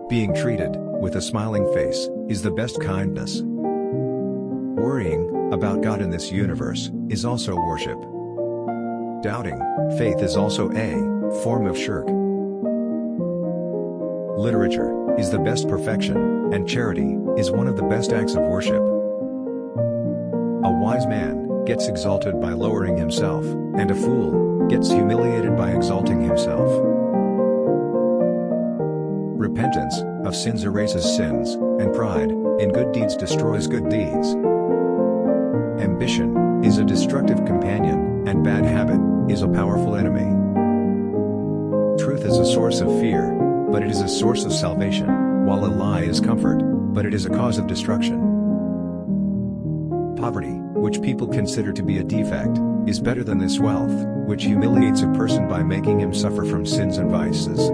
Being treated with a smiling face is the best kindness. Worrying about God in this universe is also worship. Doubting faith is also a form of shirk. Literature is the best perfection, and charity is one of the best acts of worship. A wise man gets exalted by lowering himself, and a fool gets humiliated by exalting himself. Repentance of sins erases sins, and pride in good deeds destroys good deeds. Ambition is a destructive companion, and bad habit is a powerful enemy. Truth is a source of fear, but it is a source of salvation, while a lie is comfort, but it is a cause of destruction. Poverty, which people consider to be a defect, is better than this wealth, which humiliates a person by making him suffer from sins and vices.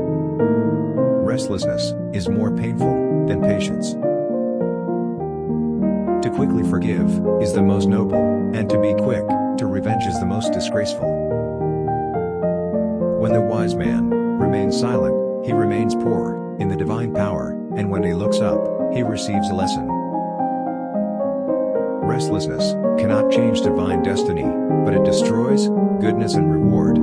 Restlessness is more painful than patience. To quickly forgive is the most noble, and to be quick to revenge is the most disgraceful. When the wise man remains silent, he remains poor in the divine power, and when he looks up, he receives a lesson. Restlessness cannot change divine destiny, but it destroys goodness and reward.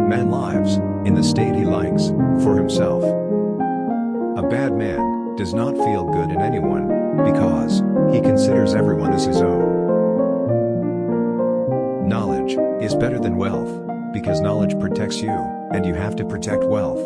Man lives in the state he likes for himself. A bad man does not feel good in anyone, because he considers everyone as his own. Knowledge is better than wealth, because knowledge protects you, and you have to protect wealth.